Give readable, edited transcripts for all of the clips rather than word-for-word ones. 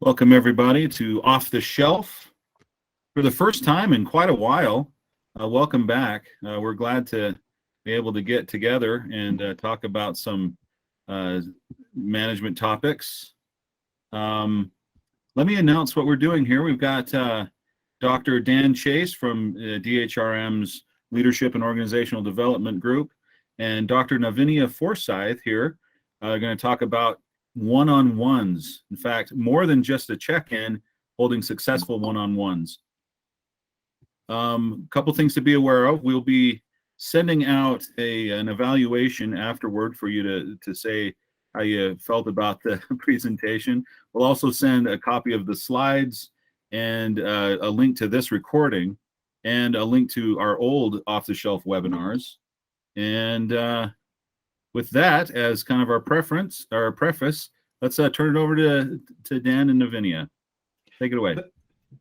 Welcome everybody to Off the Shelf. For the first time in quite a while, welcome back. We're glad to be able to get together and talk about some management topics. Let me announce what we're doing here. We've got Dr. Dan Chase from DHRM's Leadership and Organizational Development Group and Dr. Navina Forsythe here going to talk about one-on-ones. In fact, more than just a check-in, holding successful one-on-ones. Couple things to be aware of. We'll be sending out an evaluation afterward for you to say how you felt about the presentation. We'll also send a copy of the slides and a link to this recording and a link to our old off-the-shelf webinars. And with that as kind of our preface, let's turn it over to Dan and Navina. Take it away.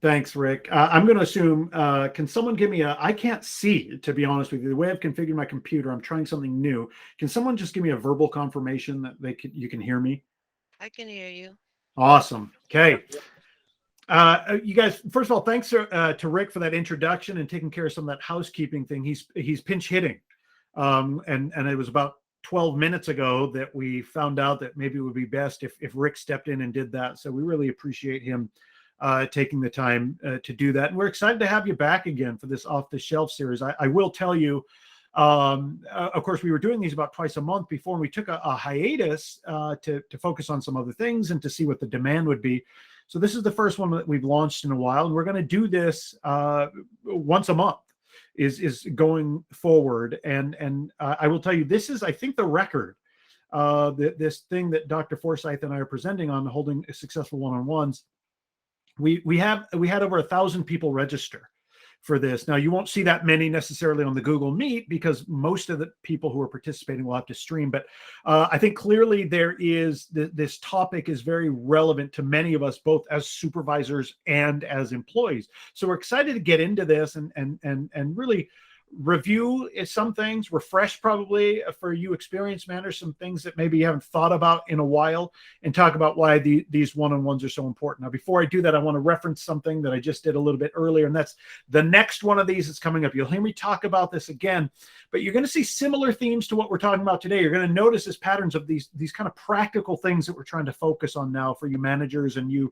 Thanks, Rick. I'm going to assume, can someone give me I can't see, to be honest with you. The way I've configured my computer, I'm trying something new. Can someone just give me a verbal confirmation that you can hear me? I can hear you. Awesome. Okay. You guys, first of all, thanks to Rick for that introduction and taking care of some of that housekeeping thing. He's pinch hitting. And it was about 12 minutes ago that we found out that maybe it would be best if Rick stepped in and did that. So we really appreciate him taking the time to do that. And we're excited to have you back again for this Off the Shelf series. I will tell you, of course, we were doing these about twice a month before, and we took a hiatus to focus on some other things and to see what the demand would be. So this is the first one that we've launched in a while, and we're going to do this once a month. Is going forward, and I will tell you, this is, I think, the record. This thing that Dr. Forsythe and I are presenting on, holding successful one-on-ones. We had over 1,000 people register for this. Now, you won't see that many necessarily on the Google Meet because most of the people who are participating will have to stream. But I think clearly there is this topic is very relevant to many of us, both as supervisors and as employees. So we're excited to get into this and really review some things, refresh probably for you experienced managers, some things that maybe you haven't thought about in a while, and talk about why these one-on-ones are so important. Now, before I do that, I want to reference something that I just did a little bit earlier, and that's the next one of these that's coming up. You'll hear me talk about this again, but you're going to see similar themes to what we're talking about today. You're going to notice this patterns of these kind of practical things that we're trying to focus on now for you managers and you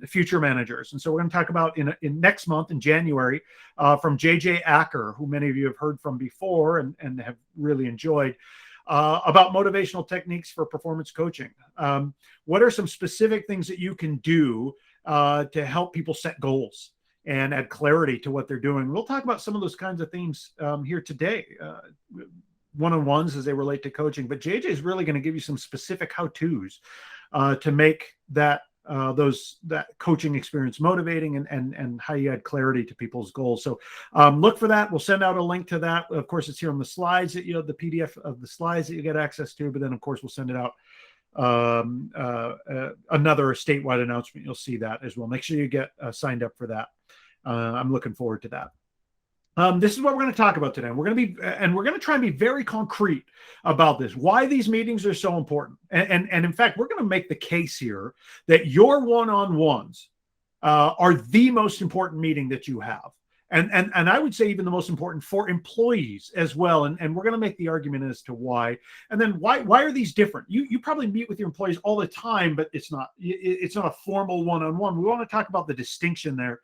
future managers. And so we're going to talk about in next month in January from JJ Acker, who many of you have heard from before and have really enjoyed, about motivational techniques for performance coaching. What are some specific things that you can do to help people set goals and add clarity to what they're doing? We'll talk about some of those kinds of themes here today, one-on-ones as they relate to coaching. But JJ is really going to give you some specific how-tos to make that coaching experience motivating and how you add clarity to people's goals. So look for that. We'll send out a link to that. Of course, it's here on the slides that the PDF of the slides that you get access to, but then of course we'll send it out another statewide announcement. You'll see that as well. Make sure you get signed up for that. I'm looking forward to that. This is what we're going to talk about today. We're going to try and be very concrete about this, why these meetings are so important. And in fact, we're going to make the case here that your one-on-ones are the most important meeting that you have. And I would say even the most important for employees as well. And we're going to make the argument as to why. And then why are these different? You probably meet with your employees all the time, but it's not a formal one-on-one. We want to talk about the distinction there.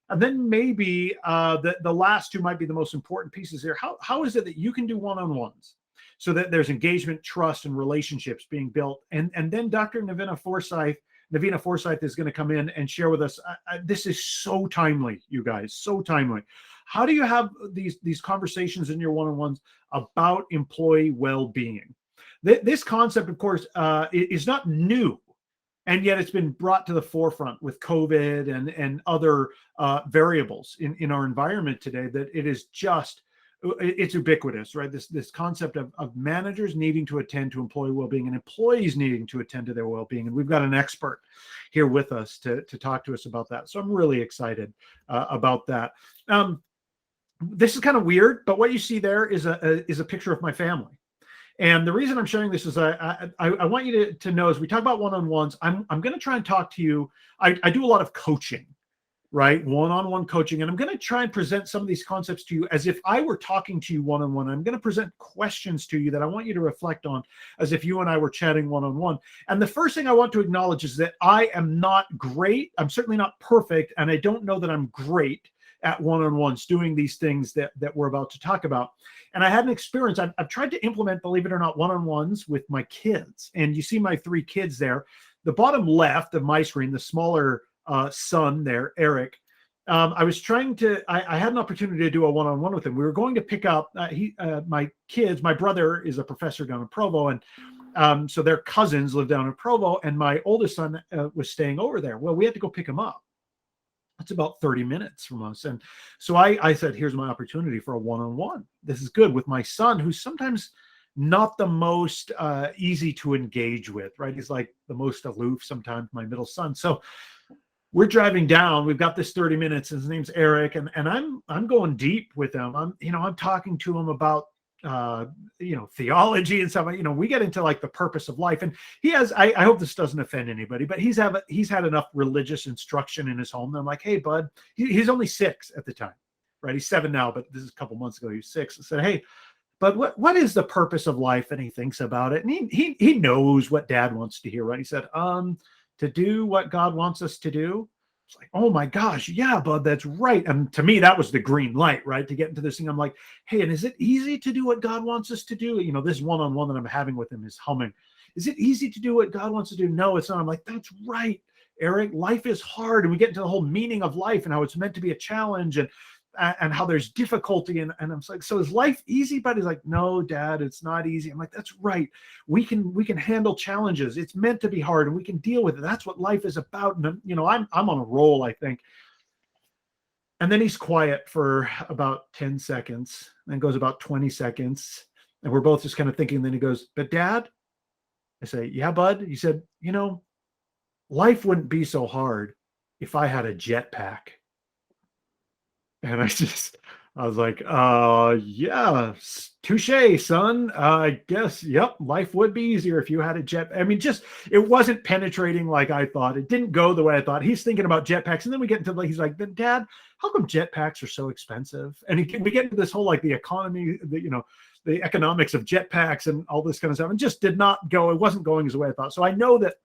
And then maybe the last two might be the most important pieces here. How is it that you can do one-on-ones so that there's engagement, trust, and relationships being built? And then Dr. Navina Forsythe is going to come in and share with us. This is so timely, you guys, so timely. How do you have these conversations in your one-on-ones about employee well-being? This concept, of course, is not new. And yet it's been brought to the forefront with COVID and other variables in our environment today, that it's ubiquitous, right? This concept of managers needing to attend to employee well-being and employees needing to attend to their well-being. And we've got an expert here with us to talk to us about that. So I'm really excited about that. This is kind of weird, but what you see there is a picture of my family. And the reason I'm sharing this is I want you to know, as we talk about one-on-ones, I'm going to try and talk to you. I do a lot of coaching, right? One-on-one coaching. And I'm going to try and present some of these concepts to you as if I were talking to you one-on-one. I'm going to present questions to you that I want you to reflect on as if you and I were chatting one-on-one. And the first thing I want to acknowledge is that I am not great. I'm certainly not perfect. And I don't know that I'm great at one-on-ones doing these things that we're about to talk about. And I had an experience. I've tried to implement, believe it or not, one-on-ones with my kids. And you see my 3 kids there. The bottom left of my screen, the smaller son there, Eric. I was trying to, I had an opportunity to do a one-on-one with him. We were going to pick up my kids. My brother is a professor down in Provo, and so their cousins live down in Provo, and my oldest son was staying over there. Well, we had to go pick him up. It's about 30 minutes from us. And so I said, here's my opportunity for a one-on-one. This is good with my son, who's sometimes not the most easy to engage with, right? He's like the most aloof sometimes, my middle son. So we're driving down. We've got this 30 minutes. His name's Eric, and I'm going deep with him. I'm talking to him about theology and stuff. We get into like the purpose of life, and he has. I hope this doesn't offend anybody, but he's had enough religious instruction in his home. And I'm like, hey, bud, he's only 6 at the time, right? He's 7 now, but this is a couple months ago. He was 6. I said, hey, but what is the purpose of life? And he thinks about it, and he knows what Dad wants to hear, right? He said, to do what God wants us to do. It's like, oh my gosh, yeah, bud, that's right. And to me, that was the green light, right? To get into this thing. I'm like, hey, and is it easy to do what God wants us to do? This one-on-one that I'm having with him is humming. Is it easy to do what God wants to do? No, it's not. I'm like, that's right, Eric. Life is hard. And we get into the whole meaning of life and how it's meant to be a challenge, and how there's difficulty. And I'm like, so is life easy? But he's like, no, Dad, it's not easy. I'm like, that's right. We can handle challenges. It's meant to be hard, and we can deal with it. That's what life is about. And I'm on a roll, I think. And then he's quiet for about 10 seconds, then goes about 20 seconds. And we're both just kind of thinking. Then he goes, but Dad, I say, yeah, bud. He said, life wouldn't be so hard if I had a jetpack. And I was like, yeah, touche, son. I guess, yep, life would be easier if you had a jet. I mean, it wasn't penetrating like I thought. It didn't go the way I thought. He's thinking about jetpacks. And then we get into he's like, Dad, how come jetpacks are so expensive? And we get into this whole, like the economy, the economics of jetpacks and all this kind of stuff. And just did not go. It wasn't going as the way I thought. So I know that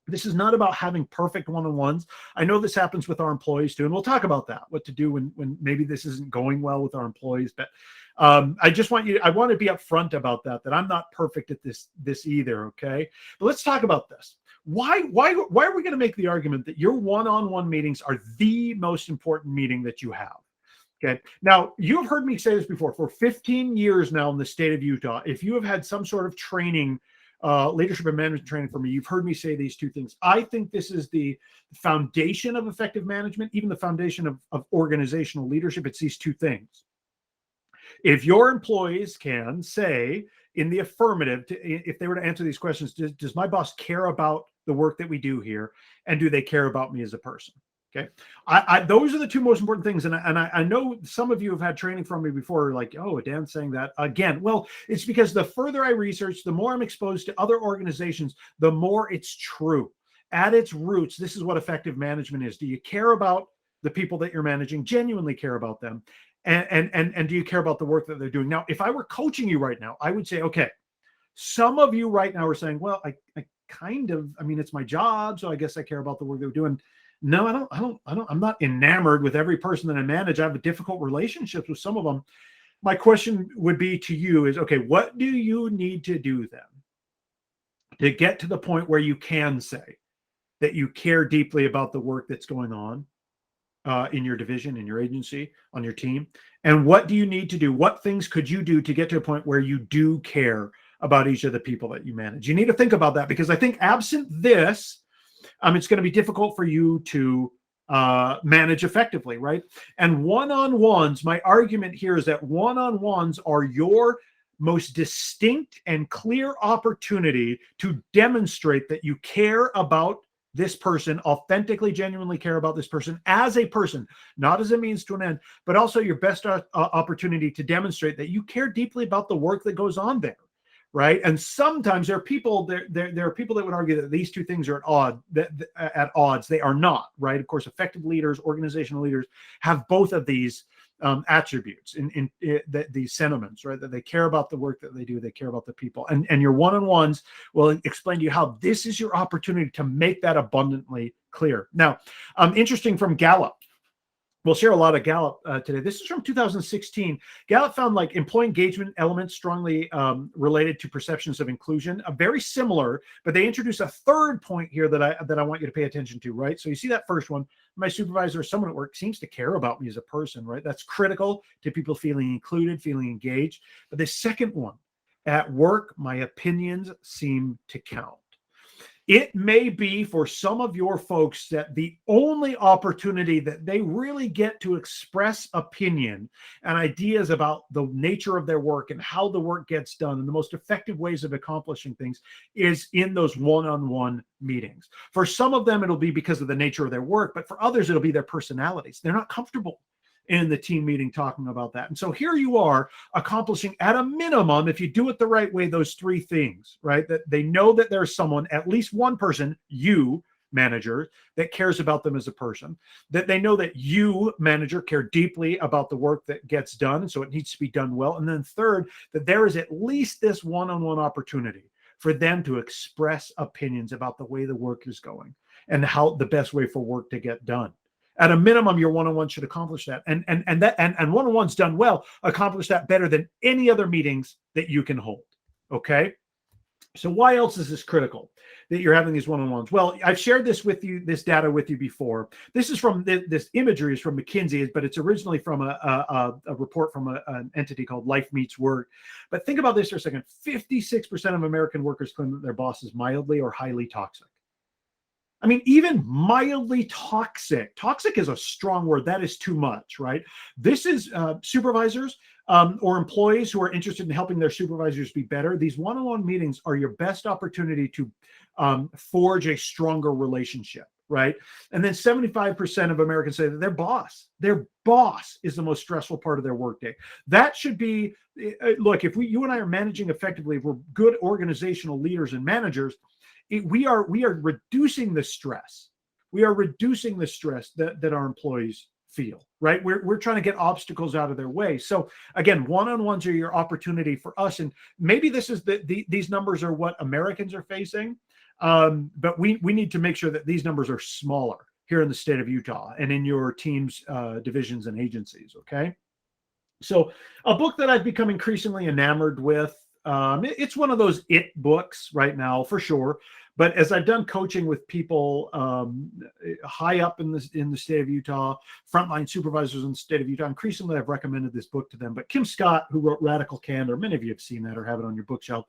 this is not about having perfect one-on-ones. I know this happens with our employees too, and we'll talk about that, what to do when maybe this isn't going well with our employees. But I want to be upfront about that I'm not perfect at this either, okay? But let's talk about this. Why are we going to make the argument that your one-on-one meetings are the most important meeting that you have? Okay. Now, you've heard me say this before. For 15 years now in the state of Utah, if you have had some sort of training, leadership and management training for me, you've heard me say these 2 things. I think this is the foundation of effective management, even the foundation of organizational leadership. It's these 2 things. If your employees can say in the affirmative, if they were to answer these questions, does my boss care about the work that we do here? And do they care about me as a person? Okay. Those are the 2 most important things. And I know some of you have had training from me before, like, oh, Dan's saying that again. Well, it's because the further I research, the more I'm exposed to other organizations, the more it's true. At its roots, this is what effective management is. Do you care about the people that you're managing? Genuinely care about them? And do you care about the work that they're doing? Now, if I were coaching you right now, I would say, okay, some of you right now are saying, well, I mean, it's my job, so I guess I care about the work they're doing. No, I don't. I'm not enamored with every person that I manage. I have difficult relationships with some of them. My question would be to you is, okay, what do you need to do then to get to the point where you can say that you care deeply about the work that's going on in your division, in your agency, on your team? And what do you need to do? What things could you do to get to a point where you do care about each of the people that you manage? You need to think about that, because I think absent this, it's going to be difficult for you to manage effectively, right? And one-on-ones, my argument here is that one-on-ones are your most distinct and clear opportunity to demonstrate that you care about this person, authentically, genuinely care about this person as a person, not as a means to an end, but also your best opportunity to demonstrate that you care deeply about the work that goes on there, right? And sometimes there are people there are people that would argue that these two things are at odds. They are not, right? Of course, effective leaders, organizational leaders have both of these attributes in these sentiments, right? That they care about the work that they do, they care about the people, and your one-on-ones will explain to you how this is your opportunity to make that abundantly clear. Now, interesting from Gallup. We'll share a lot of Gallup today. This is from 2016. Gallup found like employee engagement elements strongly related to perceptions of inclusion, very similar, but they introduce a third point here that I want you to pay attention to, right? So you see that first one, my supervisor or someone at work seems to care about me as a person, right? That's critical to people feeling included, feeling engaged. But the second one, at work, my opinions seem to count. It may be for some of your folks that the only opportunity that they really get to express opinion and ideas about the nature of their work and how the work gets done and the most effective ways of accomplishing things is in those one-on-one meetings. For some of them, it'll be because of the nature of their work, but for others, it'll be their personalities. They're not comfortable in the team meeting talking about that. And so here you are accomplishing at a minimum, if you do it the right way, those three things, right? That they know that there's someone, at least one person, you, manager, that cares about them as a person, that they know that you, manager, care deeply about the work that gets done. And so it needs to be done well. And then third, that there is at least this one-on-one opportunity for them to express opinions about the way the work is going and how the best way for work to get done. At a minimum, your one-on-one should accomplish that. And one-on-ones done well accomplish that better than any other meetings that you can hold. Okay. So why else is this critical that you're having these one-on-ones? Well, I've shared this with you, this data with you before. This is from this imagery is from McKinsey, but it's originally from a report from an entity called Life Meets Work. But think about this for a second. 56% of American workers claim that their boss is mildly or highly toxic. I mean, even mildly toxic. Toxic is a strong word. That is too much, right? This is supervisors or employees who are interested in helping their supervisors be better. These one-on-one meetings are your best opportunity to forge a stronger relationship, right? And then 75% of Americans say that their boss is the most stressful part of their workday. That should be, look, if you and I are managing effectively, if we're good organizational leaders and managers, we are reducing the stress. We are reducing the stress that our employees feel, right? We're trying to get obstacles out of their way. So again, one-on-ones are your opportunity for us. And maybe this is these numbers are what Americans are facing. But we need to make sure that these numbers are smaller here in the state of Utah and in your teams, divisions and agencies. Okay. So a book that I've become increasingly enamored with, it's one of those it books right now for sure. But as I've done coaching with people high up in the state of Utah, frontline supervisors in the state of Utah, increasingly I've recommended this book to them. But Kim Scott, who wrote Radical Candor, many of you have seen that or have it on your bookshelf,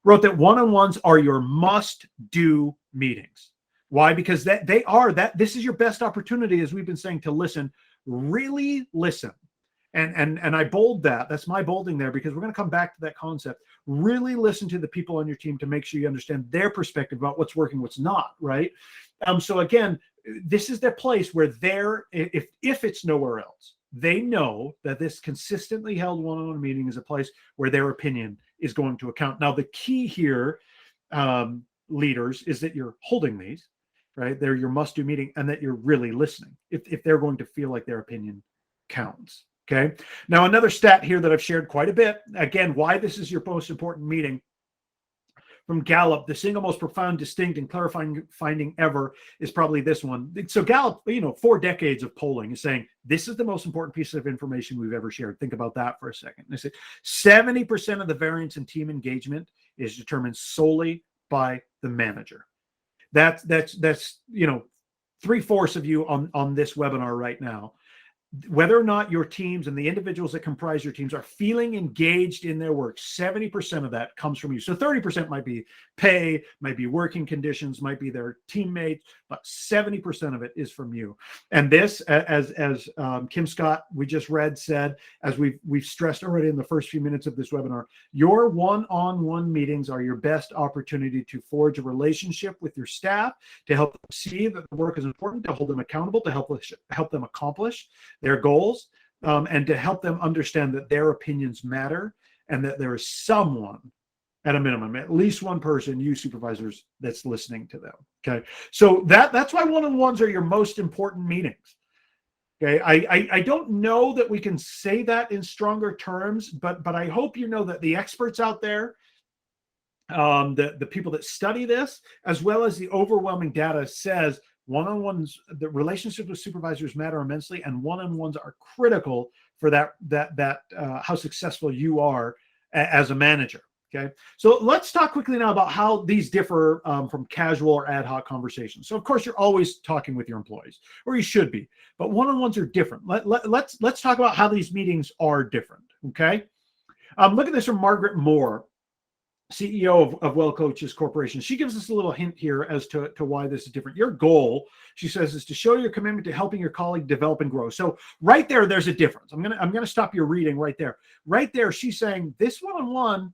wrote that one-on-ones are your must-do meetings. Why? Because this is your best opportunity, as we've been saying, to listen, really listen. And I bold that. That's my bolding there, because we're going to come back to that concept. Really listen to the people on your team to make sure you understand their perspective about what's working, what's not, right? So again, this is their place where if it's nowhere else, they know that this consistently held one-on-one meeting is a place where their opinion is going to account. Now, the key here, leaders, is that you're holding these, right? They're your must-do meeting, and that you're really listening if they're going to feel like their opinion counts. Okay. Now, another stat here that I've shared quite a bit, again, why this is your most important meeting, from Gallup, the single most profound, distinct, and clarifying finding ever is probably this one. So Gallup, 4 decades of polling is saying this is the most important piece of information we've ever shared. Think about that for a second. They say 70% of the variance in team engagement is determined solely by the manager. That's 3/4 of you on this webinar right now. Whether or not your teams and the individuals that comprise your teams are feeling engaged in their work, 70% of that comes from you. So 30% might be pay, might be working conditions, might be their teammates, but 70% of it is from you. And this, as Kim Scott, we just read, said, as we've stressed already in the first few minutes of this webinar, your one-on-one meetings are your best opportunity to forge a relationship with your staff, to help them see that the work is important, to hold them accountable, to help them accomplish their goals, and to help them understand that their opinions matter, and that there is someone at a minimum, at least one person, you supervisors, that's listening to them. Okay. So that's why one-on-ones are your most important meetings. Okay. I don't know that we can say that in stronger terms, but I hope you know that the experts out there, the people that study this, as well as the overwhelming data, says one-on-ones, the relationships with supervisors matter immensely, and one-on-ones are critical for how successful you are as a manager. Okay, so let's talk quickly now about how these differ from casual or ad hoc conversations. So of course you're always talking with your employees, or you should be, but one-on-ones are different. Let's talk about how these meetings are different. Okay, look at this from Margaret Moore, CEO of Well Coaches Corporation. She gives us a little hint here as to why this is different. Your goal, she says, is to show your commitment to helping your colleague develop and grow. So right there's a difference. I'm gonna stop your reading right there. Right there, she's saying this one-on-one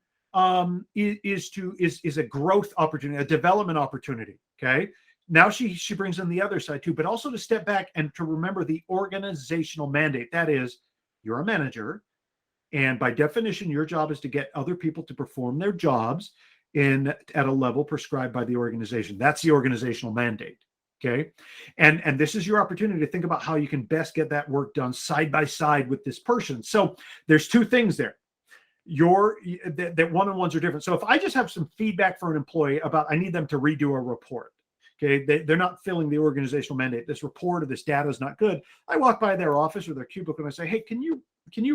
is a growth opportunity, a development opportunity. Okay. Now she brings in the other side too, but also to step back and to remember the organizational mandate. That is, you're a manager, and by definition, your job is to get other people to perform their jobs at a level prescribed by the organization. That's the organizational mandate. Okay. And this is your opportunity to think about how you can best get that work done side by side with this person. So there's two things there. That one-on-ones are different. So if I just have some feedback for an employee about, I need them to redo a report. Okay. They're not filling the organizational mandate. This report or this data is not good. I walk by their office or their cubicle and I say, hey, can you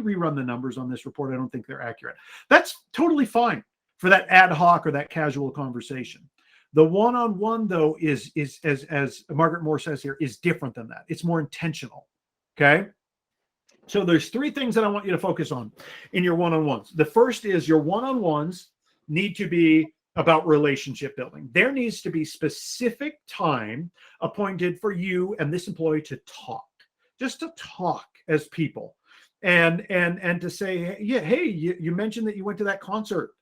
rerun the numbers on this report? I don't think they're accurate. That's totally fine for that ad hoc or that casual conversation. The one-on-one, though, is as Margaret Moore says here, is different than that. It's more intentional. Okay. So there's three things that I want you to focus on in your one-on-ones. The first is your one-on-ones need to be about relationship building. There needs to be specific time appointed for you and this employee to talk, just to talk as people, and to say, yeah, hey, you mentioned that you went to that concert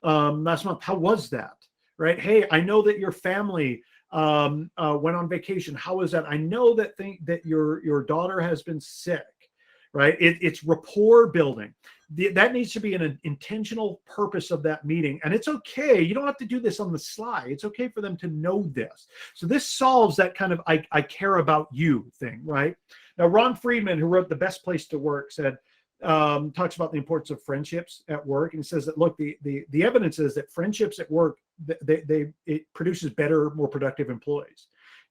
last month. How was that? Right? Hey, I know that your family went on vacation. How was that? I know that your daughter has been sick. Right? It's rapport building. That needs to be an intentional purpose of that meeting. And it's okay. You don't have to do this on the sly. It's okay for them to know this. So this solves that kind of I care about you thing, right? Now, Ron Friedman, who wrote The Best Place to Work, said, talks about the importance of friendships at work, and says that, look, the evidence is that friendships at work, it produces better, more productive employees.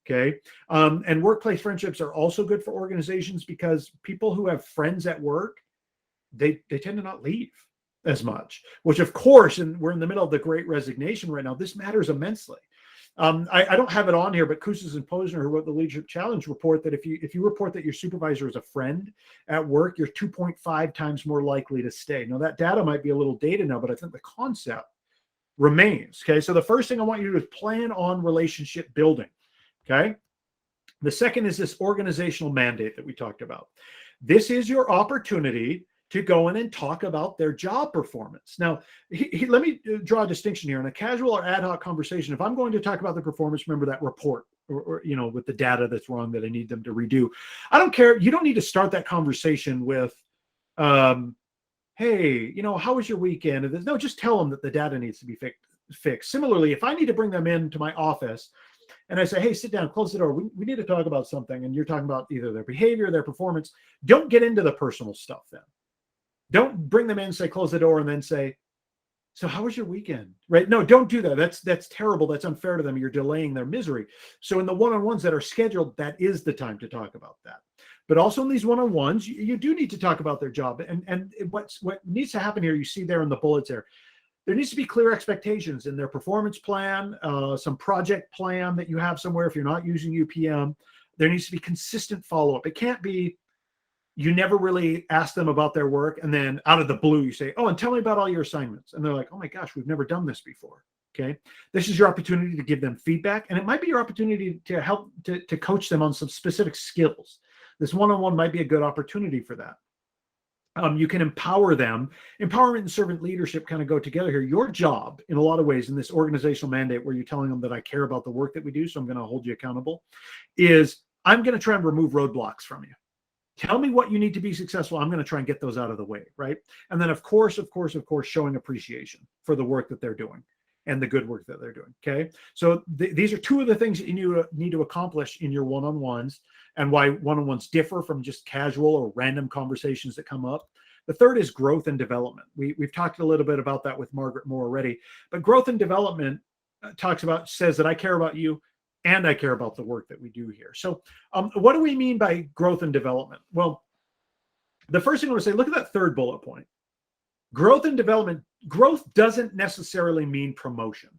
Okay. And workplace friendships are also good for organizations because people who have friends at work, they tend to not leave as much, which of course, and we're in the middle of the Great Resignation right now, this matters immensely. I don't have it on here, but Kousas and Posner, who wrote the Leadership Challenge, report that if you report that your supervisor is a friend at work, you're 2.5 times more likely to stay. Now that data might be a little dated now, but I think the concept remains. Okay. So the first thing I want you to do is plan on relationship building. Okay. The second is this organizational mandate that we talked about. This is your opportunity to go in and talk about their job performance. Now, let me draw a distinction here. In a casual or ad hoc conversation, if I'm going to talk about the performance, remember that report or with the data that's wrong that I need them to redo. I don't care. You don't need to start that conversation with, hey, how was your weekend? No, just tell them that the data needs to be fixed. Similarly, if I need to bring them into my office, and I say, hey, sit down, close the door. We need to talk about something. And you're talking about either their behavior, their performance. Don't get into the personal stuff then. Don't bring them in, say, close the door, and then say, so how was your weekend? Right? No, don't do that. That's terrible. That's unfair to them. You're delaying their misery. So in the one-on-ones that are scheduled, that is the time to talk about that. But also in these one-on-ones, you do need to talk about their job. And what needs to happen here, you see there in the bullets there needs to be clear expectations in their performance plan, some project plan that you have somewhere if you're not using UPM. There needs to be consistent follow-up. It can't be you never really ask them about their work, and then out of the blue you say, oh, and tell me about all your assignments. And they're like, oh my gosh, we've never done this before. Okay. This is your opportunity to give them feedback, and it might be your opportunity to help to coach them on some specific skills. This one-on-one might be a good opportunity for that. You can empower them. Empowerment and servant leadership kind of go together here. Your job, in a lot of ways, in this organizational mandate where you're telling them that I care about the work that we do, so I'm going to hold you accountable, is I'm going to try and remove roadblocks from you. Tell me what you need to be successful. I'm going to try and get those out of the way, right? And then, of course, showing appreciation for the work that they're doing and the good work that they're doing, okay? So these are two of the things that you need to accomplish in your one-on-ones, and why one-on-ones differ from just casual or random conversations that come up. The third is growth and development. We've talked a little bit about that with Margaret Moore already, but growth and development says that I care about you and I care about the work that we do here. So what do we mean by growth and development? Well, the first thing I want to say, look at that third bullet point. Growth and development, growth doesn't necessarily mean promotion.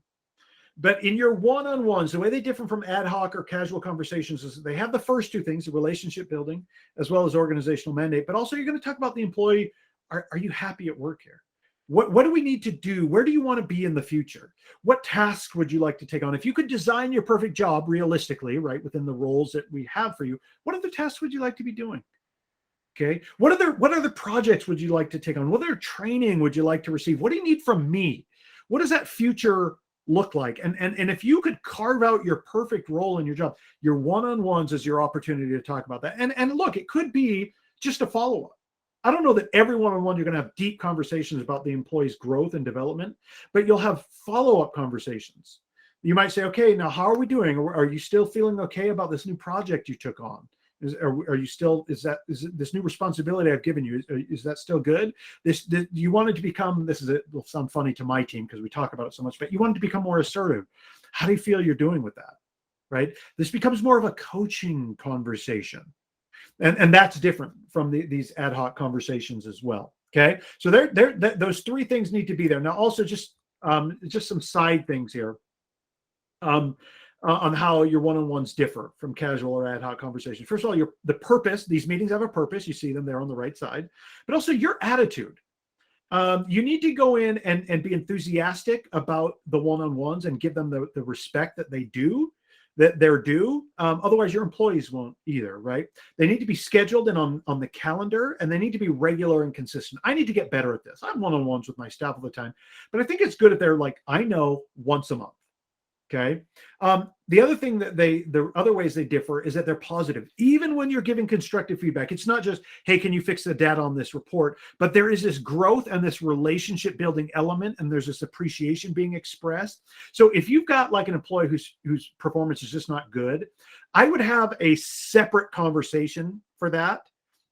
But in your one-on-ones, the way they differ from ad hoc or casual conversations is they have the first two things, the relationship building, as well as organizational mandate. But also you're going to talk about the employee. Are you happy at work here? What do we need to do? Where do you want to be in the future? What tasks would you like to take on? If you could design your perfect job realistically, right, within the roles that we have for you, what other tasks would you like to be doing? Okay. What other projects would you like to take on? What other training would you like to receive? What do you need from me? What does that future look like? And if you could carve out your perfect role in your job, your one-on-ones is your opportunity to talk about that. And look, it could be just a follow-up. I don't know that every one-on-one you're going to have deep conversations about the employee's growth and development, but you'll have follow-up conversations. You might say, okay, now how are we doing? Are you still feeling okay about this new project you took on? Is this new responsibility I've given you, is that still good? You want it to become, will sound funny to my team because we talk about it so much, but you want it to become more assertive. How do you feel you're doing with that? Right? This becomes more of a coaching conversation. And that's different from these ad hoc conversations as well. Okay. So those three things need to be there. Now, also just some side things here. On how your one-on-ones differ from casual or ad hoc conversations. First of all, the purpose. These meetings have a purpose. You see them there on the right side. But also your attitude. You need to go in and be enthusiastic about the one-on-ones and give them the respect that they're due. Otherwise, your employees won't either, right? They need to be scheduled and on the calendar, and they need to be regular and consistent. I need to get better at this. I have one-on-ones with my staff all the time, but I think it's good if they're like, I know, once a month. Okay. The other thing the other ways they differ is that they're positive. Even when you're giving constructive feedback, it's not just, hey, can you fix the data on this report? But there is this growth and this relationship building element, and there's this appreciation being expressed. So if you've got like an employee whose performance is just not good, I would have a separate conversation for that.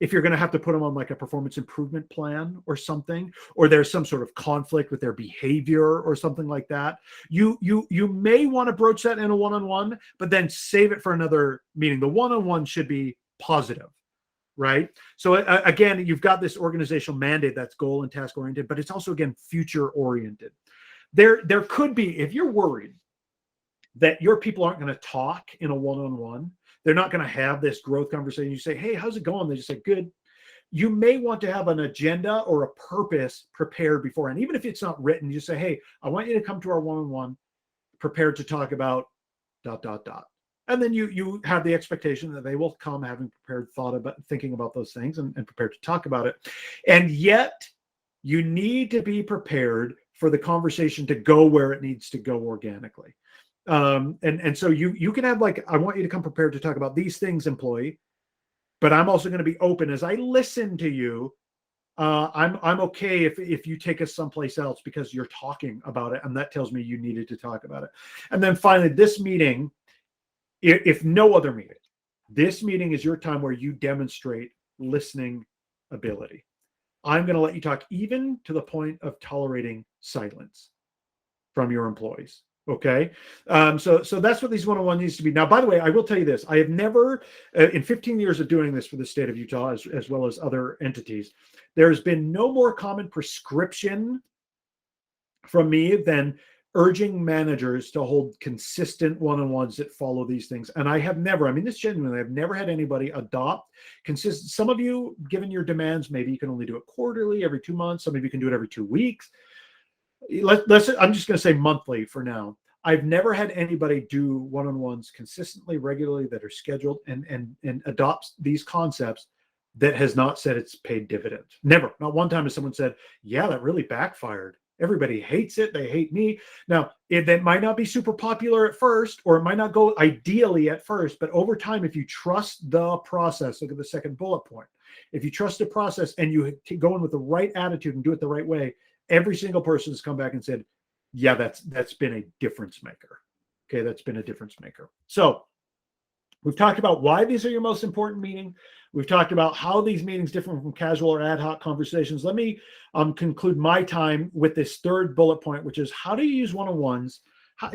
If you're going to have to put them on like a performance improvement plan or something, or there's some sort of conflict with their behavior or something like that, you may want to broach that in a one-on-one, but then save it for another meeting. The one-on-one should be positive, right? So again, you've got this organizational mandate that's goal and task oriented, but it's also, again, future oriented. There could be, if you're worried that your people aren't going to talk in a one-on-one, they're not going to have this growth conversation. You say, hey, how's it going? They just say, good. You may want to have an agenda or a purpose prepared beforehand. Even if it's not written, you say, hey, I want you to come to our one-on-one prepared to talk about ... And then you have the expectation that they will come having prepared thinking about those things and prepared to talk about it. And yet you need to be prepared for the conversation to go where it needs to go organically. And so you can have like, I want you to come prepared to talk about these things, employee, but I'm also going to be open as I listen to you. I'm okay if you take us someplace else because you're talking about it, and that tells me you needed to talk about it. And then finally, this meeting, if no other meeting, this meeting is your time where you demonstrate listening ability. I'm going to let you talk even to the point of tolerating silence from your employees. Okay. So that's what these one-on-one needs to be. Now, by the way, I will tell you this. I have never, in 15 years of doing this for the state of Utah, as well as other entities, there's been no more common prescription from me than urging managers to hold consistent one-on-ones that follow these things. And I have never, I mean this genuinely, I've never had anybody adopt consistent. Some of you, given your demands, maybe you can only do it quarterly, every 2 months. Some of you can do it every 2 weeks. I'm just going to say monthly for now. I've never had anybody do one-on-ones consistently, regularly, that are scheduled and adopts these concepts that has not said it's paid dividends. Never. Not one time has someone said, yeah, that really backfired. Everybody hates it. They hate me. Now, that might not be super popular at first, or it might not go ideally at first, but over time, if you trust the process, look at the second bullet point. If you trust the process and you go in with the right attitude and do it the right way, every single person has come back and said, yeah, that's been a difference maker. Okay, that's been a difference maker. So we've talked about why these are your most important meeting. We've talked about how these meetings differ from casual or ad hoc conversations. Let me conclude my time with this third bullet point, which is how do you use one-on-ones? How,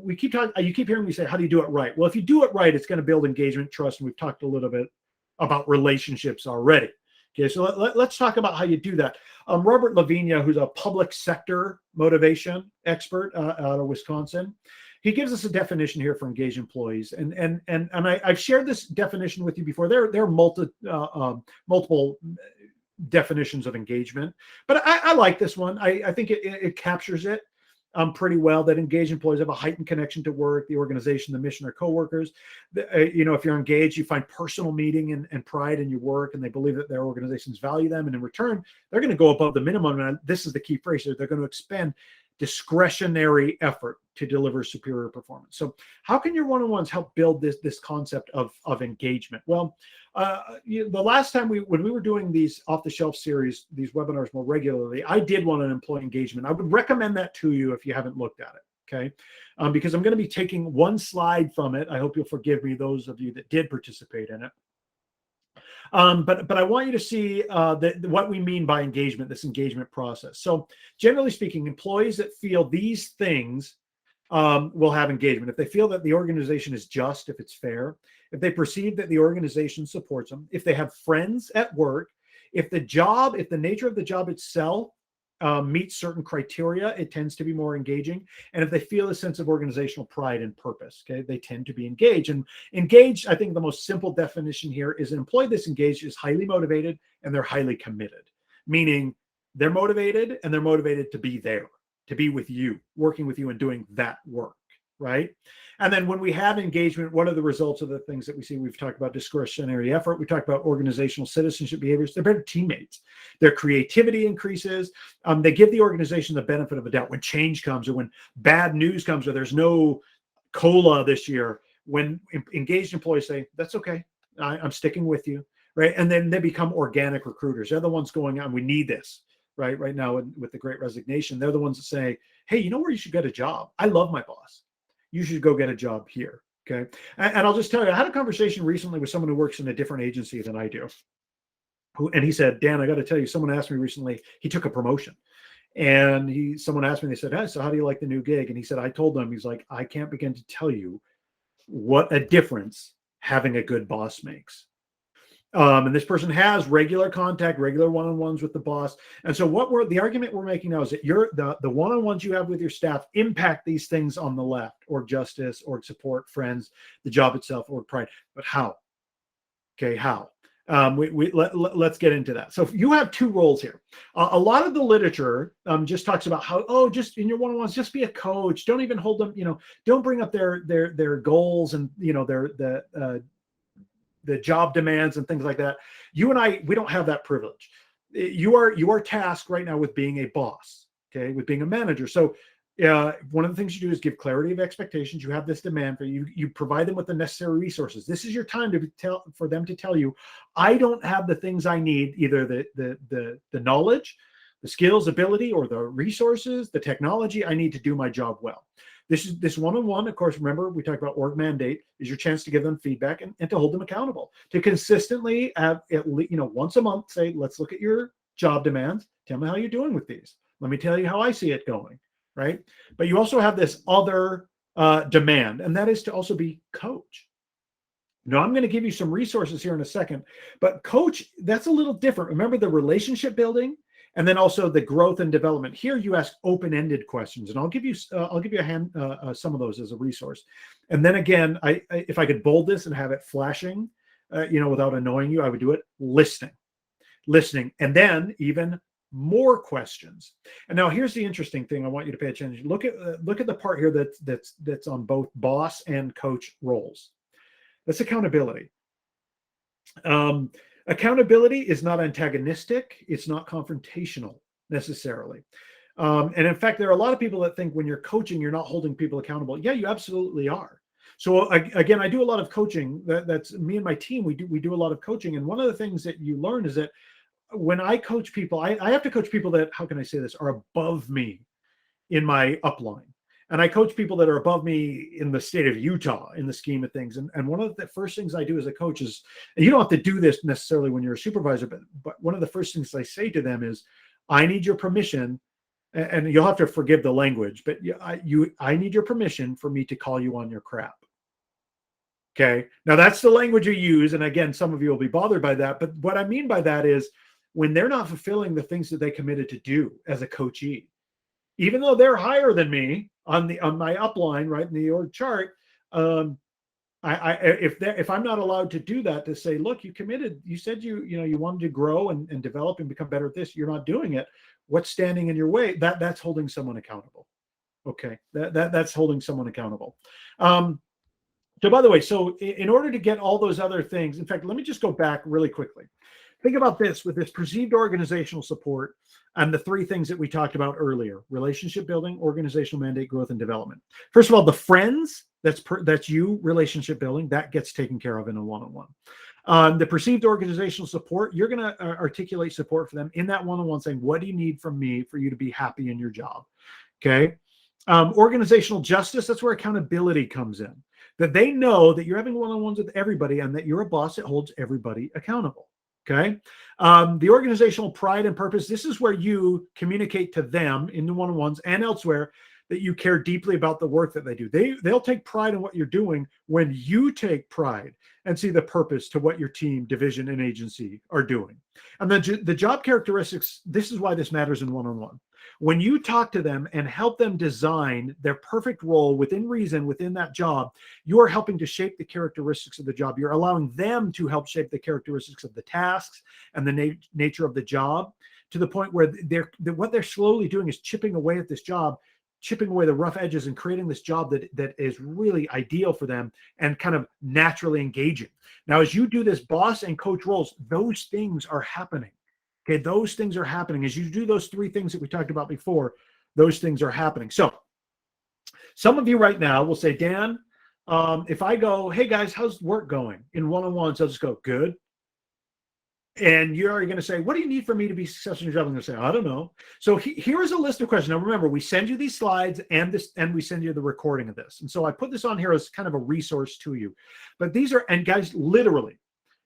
we keep talking. You keep hearing me say, "How do you do it right?" Well, if you do it right, it's going to build engagement, trust, and we've talked a little bit about relationships already. Okay, so let's talk about how you do that. Robert Lavinia, who's a public sector motivation expert out of Wisconsin, he gives us a definition here for engaged employees, and I've shared this definition with you before. There are multiple definitions of engagement, but I like this one. I think it captures it pretty well. That engaged employees have a heightened connection to work, the organization, the mission, or coworkers. If you're engaged, you find personal meaning and pride in your work, and they believe that their organizations value them, and in return, they're going to go above the minimum. And this is the key phrase here: they're going to expend discretionary effort to deliver superior performance. So how can your one-on-ones help build this concept of engagement? Well, the last time when we were doing these off-the-shelf series, these webinars more regularly, I did one on employee engagement. I would recommend that to you if you haven't looked at it, okay? Because I'm going to be taking one slide from it. I hope you'll forgive me, those of you that did participate in it. But I want you to see what we mean by engagement, this engagement process. So generally speaking, employees that feel these things will have engagement. If they feel that the organization is just, if it's fair, if they perceive that the organization supports them, if they have friends at work, if the nature of the job itself meets certain criteria, it tends to be more engaging. And if they feel a sense of organizational pride and purpose, okay, they tend to be engaged. And engaged, I think the most simple definition here is an employee that's engaged is highly motivated and they're highly committed, meaning they're motivated and they're motivated to be there, to be with you, working with you and doing that work, right? And then when we have engagement, what are the results of the things that we see? We've talked about discretionary effort. We talked about organizational citizenship behaviors. They're better teammates. Their creativity increases. They give the organization the benefit of a doubt when change comes or when bad news comes or there's no COLA this year. When engaged employees say, that's okay, I'm sticking with you, right? And then they become organic recruiters. They're the ones going on, we need this, right? Right now with the Great Resignation, they're the ones that say, hey, you know where you should get a job? I love my boss. You should go get a job here, okay? And I'll just tell you, I had a conversation recently with someone who works in a different agency than I do. And he said, Dan, I got to tell you, someone asked me recently, he took a promotion. And someone asked me, they said, hey, so how do you like the new gig? And he said, I told them, he's like, I can't begin to tell you what a difference having a good boss makes. And this person has regular contact, regular one-on-ones with the boss. And so the argument we're making now is that the one-on-ones you have with your staff impact these things on the left, org justice, org support, friends, the job itself, org pride. But how? Okay, how? Let's get into that. So you have two roles here. A lot of the literature just talks about how, just in your one-on-ones, just be a coach. Don't even hold them, don't bring up their goals and, the job demands and things like that. You and I, we don't have that privilege. You are tasked right now with being a boss, okay, with being a manager. So one of the things you do is give clarity of expectations. You have this demand for you. You provide them with the necessary resources. This is your time for them to tell you, I don't have the things I need, either the knowledge, the skills, ability, or the resources, the technology I need to do my job well. This one-on-one, of course, remember, we talked about org mandate, is your chance to give them feedback and to hold them accountable, to consistently have at least, once a month, say, let's look at your job demands. Tell me how you're doing with these. Let me tell you how I see it going, right? But you also have this other demand, and that is to also be coach. Now, I'm going to give you some resources here in a second, but coach, that's a little different. Remember the relationship building? And then also the growth and development. Here you ask open-ended questions, and I'll give you some of those as a resource. And then again, if I could bold this and have it flashing, without annoying you, I would do it listening, and then even more questions. And now here's the interesting thing. I want you to pay attention. Look at the part here that's on both boss and coach roles. That's accountability. Accountability is not antagonistic. It's not confrontational necessarily. And in fact, there are a lot of people that think when you're coaching, you're not holding people accountable. Yeah, you absolutely are. So again, I do a lot of coaching. That's me and my team. We do a lot of coaching. And one of the things that you learn is that when I coach people, I have to coach people that, how can I say this, are above me in my upline. And I coach people that are above me in the state of Utah in the scheme of things. And one of the first things I do as a coach is, and you don't have to do this necessarily when you're a supervisor, but one of the first things I say to them is, I need your permission, and you'll have to forgive the language, but I need your permission for me to call you on your crap. Okay. Now that's the language you use. And again, some of you will be bothered by that. But what I mean by that is when they're not fulfilling the things that they committed to do as a coachee, even though they're higher than me on my upline, right in the org chart, if I'm not allowed to do that, to say, look, you committed, you said you wanted to grow and develop and become better at this, you're not doing it. What's standing in your way? That's holding someone accountable. Okay, that's holding someone accountable. So by the way, so in order to get all those other things, in fact, let me just go back really quickly. Think about this with this perceived organizational support and the three things that we talked about earlier: relationship building, organizational mandate, growth, and development. First of all, the friends, that's you, relationship building, that gets taken care of in a one-on-one. The perceived organizational support, you're going to articulate support for them in that one-on-one, saying, what do you need from me for you to be happy in your job? Okay. Organizational justice, that's where accountability comes in. That they know that you're having one-on-ones with everybody and that you're a boss that holds everybody accountable. Okay. The organizational pride and purpose, this is where you communicate to them in the one-on-ones and elsewhere that you care deeply about the work that they do. They'll take pride in what you're doing when you take pride and see the purpose to what your team, division, and agency are doing. And then the job characteristics, this is why this matters in one-on-one. When you talk to them and help them design their perfect role within reason, within that job, you are helping to shape the characteristics of the job. You're allowing them to help shape the characteristics of the tasks and the nature of the job, to the point where what they're slowly doing is chipping away at this job, chipping away the rough edges and creating this job that is really ideal for them and kind of naturally engaging. Now, as you do this boss and coach roles, those things are happening. Okay, those things are happening. As you do those three things that we talked about before, those things are happening. So some of you right now will say, Dan, if I go, hey guys, how's work going? In one-on-ones, I'll just go, good. And you're already going to say, what do you need for me to be successful in your job? I'm going to say, I don't know. So here is a list of questions. Now, remember, we send you these slides and we send you the recording of this. And so I put this on here as kind of a resource to you. But these are, and guys, literally,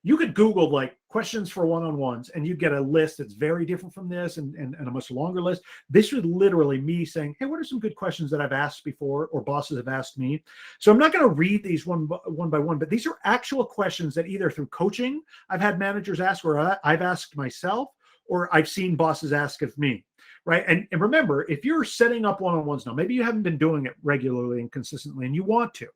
you could Google like questions for one-on-ones and you get a list that's very different from this and a much longer list. This was literally me saying, hey, what are some good questions that I've asked before or bosses have asked me? So I'm not going to read these one by one, but these are actual questions that either through coaching I've had managers ask, or I've asked myself, or I've seen bosses ask of me. Right. And remember, if you're setting up one-on-ones now, maybe you haven't been doing it regularly and consistently and you want to,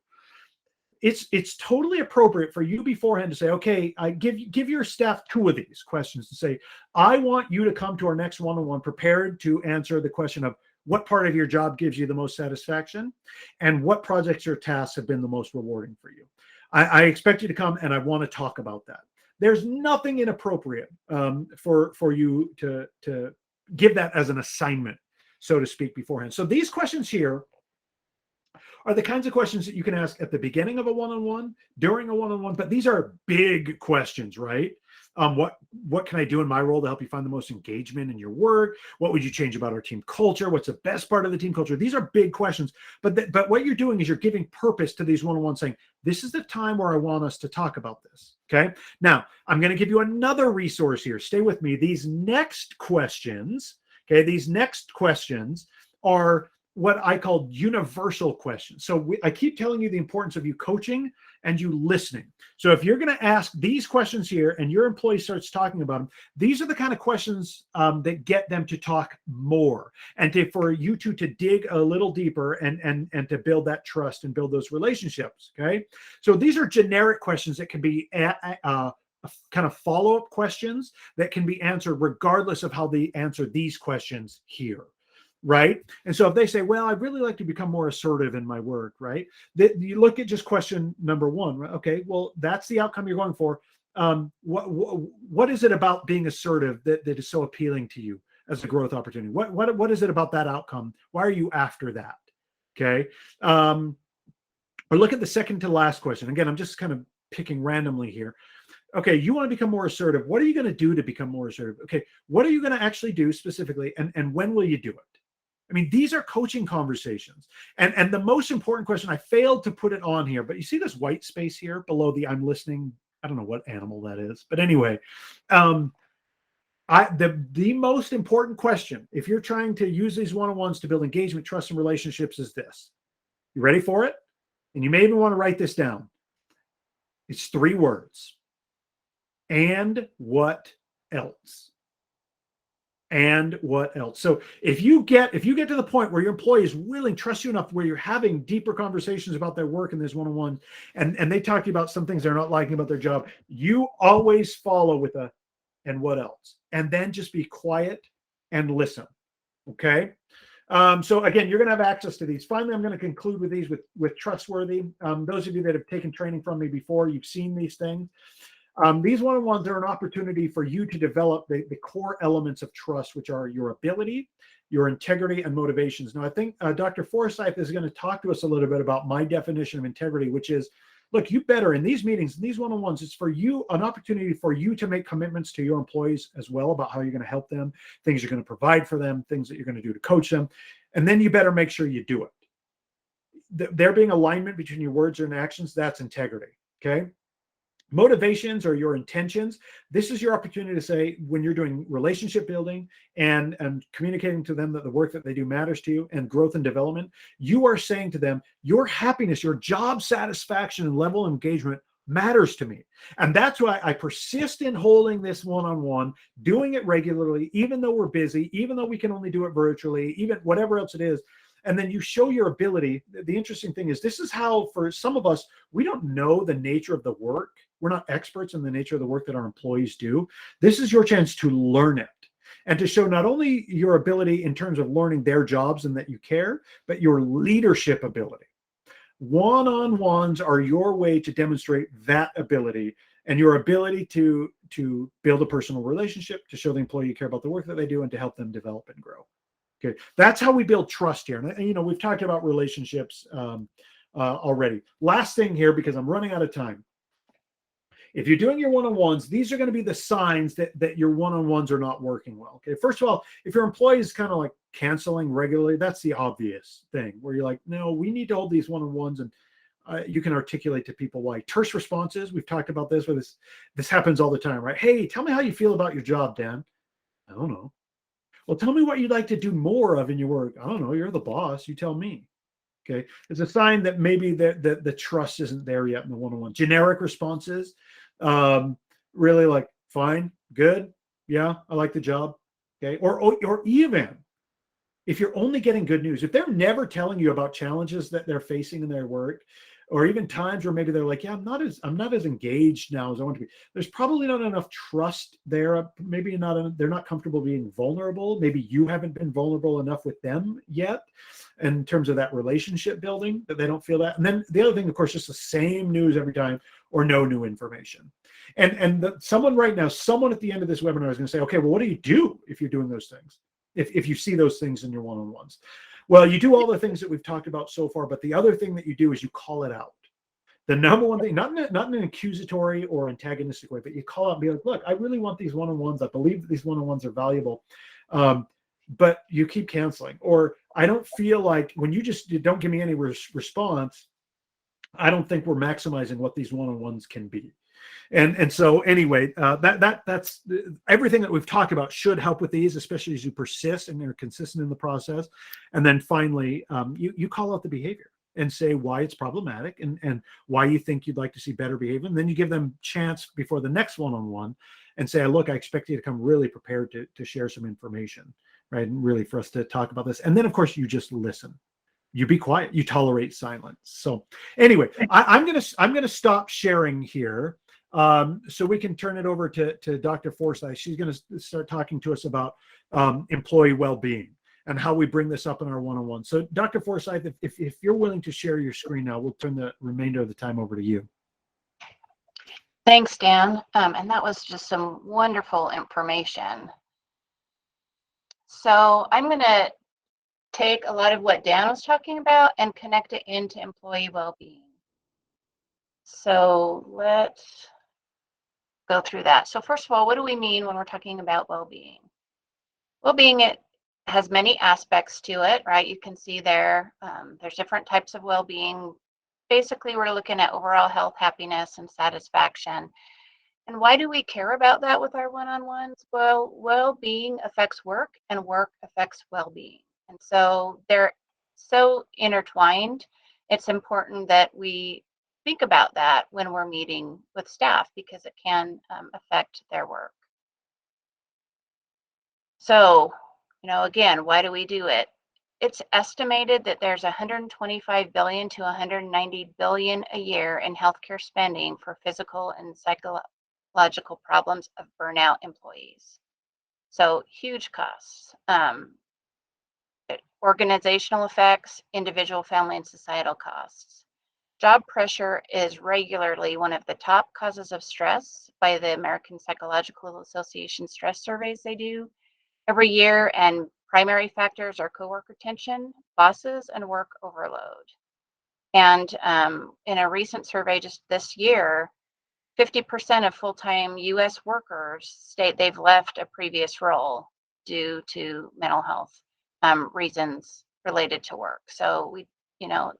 it's totally appropriate for you beforehand to say, okay, I give your staff two of these questions to say, I want you to come to our next one-on-one prepared to answer the question of what part of your job gives you the most satisfaction and what projects or tasks have been the most rewarding for you. I expect you to come and I want to talk about that. There's nothing inappropriate for you to give that as an assignment, so to speak, beforehand. So these questions here are the kinds of questions that you can ask at the beginning of a one-on-one, during a one-on-one, but these are big questions, right? What can I do in my role to help you find the most engagement in your work? What would you change about our team culture? What's the best part of the team culture? These are big questions, but what you're doing is you're giving purpose to these one-on-ones, saying, this is the time where I want us to talk about this, okay? Now, I'm going to give you another resource here. Stay with me. These next questions, okay, these next questions are what I call universal questions. So I keep telling you the importance of you coaching and you listening. So if you're going to ask these questions here and your employee starts talking about them, these are the kind of questions that get them to talk more and for you to dig a little deeper and to build that trust and build those relationships. Okay. So these are generic questions that can be kind of follow-up questions that can be answered regardless of how they answer these questions here. Right. And so if they say, well, I'd really like to become more assertive in my work, right? You look at just question number one. Right? Okay, well, that's the outcome you're going for. What is it about being assertive that is so appealing to you as a growth opportunity? What is it about that outcome? Why are you after that? Okay. Or look at the second to last question. Again, I'm just kind of picking randomly here. Okay, you want to become more assertive. What are you going to do to become more assertive? Okay, what are you going to actually do specifically, and when will you do it? I mean, these are coaching conversations. And the most important question, I failed to put it on here, but you see this white space here below the I'm listening. I don't know what animal that is, but anyway, the most important question, if you're trying to use these one-on-ones to build engagement, trust, and relationships, is this. You ready for it? And you may even want to write this down. It's 3 words. And what else? And what else? So if you get to the point where your employee is willing, trust you enough, where you're having deeper conversations about their work in this one-on-one, and they talk to you about some things they're not liking about their job, you always follow with a and what else? And then just be quiet and listen. Okay. So again, you're going to have access to these. Finally, I'm going to conclude with these with Trustworthy. Those of you that have taken training from me before, you've seen these things. These one-on-ones are an opportunity for you to develop the core elements of trust, which are your ability, your integrity, and motivations. Now, I think Dr. Forsythe is going to talk to us a little bit about my definition of integrity, which is, look, you better in these meetings, in these one-on-ones, it's for you, an opportunity for you to make commitments to your employees as well about how you're going to help them, things you're going to provide for them, things that you're going to do to coach them. And then you better make sure you do it. There being alignment between your words and actions, that's integrity. Okay. Motivations are your intentions. This is your opportunity to say, when you're doing relationship building and communicating to them that the work that they do matters to you, and growth and development, you are saying to them, your happiness, your job satisfaction and level of engagement matters to me. And that's why I persist in holding this one-on-one, doing it regularly, even though we're busy, even though we can only do it virtually, even whatever else it is. And then you show your ability. The interesting thing is, this is how, for some of us, we don't know the nature of the work. We're not experts in the nature of the work that our employees do. This is your chance to learn it and to show not only your ability in terms of learning their jobs and that you care, but your leadership ability. One-on-ones are your way to demonstrate that ability, and your ability to build a personal relationship, to show the employee you care about the work that they do, and to help them develop and grow. Okay, that's how we build trust here. And we've talked about relationships already. Last thing here, because I'm running out of time. If you're doing your one-on-ones, these are going to be the signs that your one-on-ones are not working well. Okay, first of all, if your employee is kind of like canceling regularly, that's the obvious thing where you're like, no, we need to hold these one-on-ones, and you can articulate to people why. Terse responses, we've talked about this, where this happens all the time, right? Hey, tell me how you feel about your job, Dan. I don't know. Well, tell me what you'd like to do more of in your work. I don't know. You're the boss. You tell me. Okay. It's a sign that maybe the trust isn't there yet in the one-on-one. Generic responses, really like, fine, good. Yeah, I like the job. Okay. Or even if you're only getting good news, if they're never telling you about challenges that they're facing in their work, or even times where maybe they're like, yeah, I'm not as engaged now as I want to be. There's probably not enough trust there. Maybe they're not comfortable being vulnerable. Maybe you haven't been vulnerable enough with them yet in terms of that relationship building, that they don't feel that. And then the other thing, of course, just the same news every time, or no new information. And someone at the end of this webinar is going to say, okay, well, what do you do if you're doing those things? If you see those things in your one-on-ones? Well, you do all the things that we've talked about so far, but the other thing that you do is you call it out. The number one thing, not in an accusatory or antagonistic way, but you call out and be like, look, I really want these one-on-ones. I believe that these one-on-ones are valuable, but you keep canceling. Or I don't feel like, when you don't give me any response, I don't think we're maximizing what these one-on-ones can be. And so anyway, that's everything that we've talked about should help with these, especially as you persist and you're consistent in the process. And then finally, you call out the behavior and say why it's problematic and why you think you'd like to see better behavior. And then you give them chance before the next one-on-one and say, look, I expect you to come really prepared to share some information, right? And really for us to talk about this. And then, of course, you just listen. You be quiet. You tolerate silence. So anyway, I'm gonna stop sharing here. So we can turn it over to Dr. Forsythe. She's going to start talking to us about employee well-being and how we bring this up in our one-on-one. So Dr. Forsythe, if you're willing to share your screen now, we'll turn the remainder of the time over to you. Thanks, Dan. And that was just some wonderful information. So I'm going to take a lot of what Dan was talking about and connect it into employee well-being. So let's go through that. So first of all, what do we mean when we're talking about well-being? Well-being, it has many aspects to it, right? You can see there, there's different types of well-being. Basically, we're looking at overall health, happiness, and satisfaction. And why do we care about that with our one-on-ones? Well, well-being affects work and work affects well-being. And so they're so intertwined. It's important that we think about that when we're meeting with staff because it can affect their work. So, again, why do we do it? It's estimated that there's 125 billion to 190 billion a year in healthcare spending for physical and psychological problems of burnout employees. So huge costs. Organizational effects, individual, family, and societal costs. Job pressure is regularly one of the top causes of stress by the American Psychological Association stress surveys they do every year, and primary factors are coworker tension, bosses, and work overload. And in a recent survey just this year, 50% of full-time U.S. workers state they've left a previous role due to mental health reasons related to work. So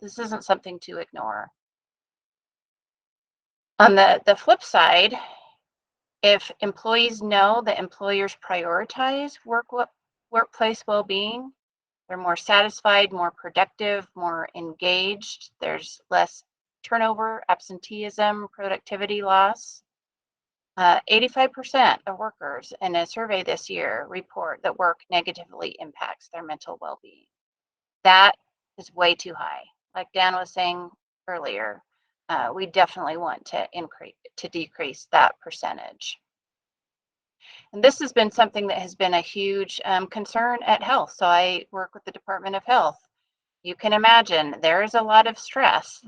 this isn't something to ignore. On the flip side, if employees know that employers prioritize workplace well-being, they're more satisfied, more productive, more engaged. There's less turnover, absenteeism, productivity loss. 85% of workers in a survey this year report that work negatively impacts their mental well-being. That is way too high. Like Dan was saying earlier, we definitely want to decrease that percentage. And this has been something that has been a huge concern at health. So I work with the Department of Health. You can imagine there is a lot of stress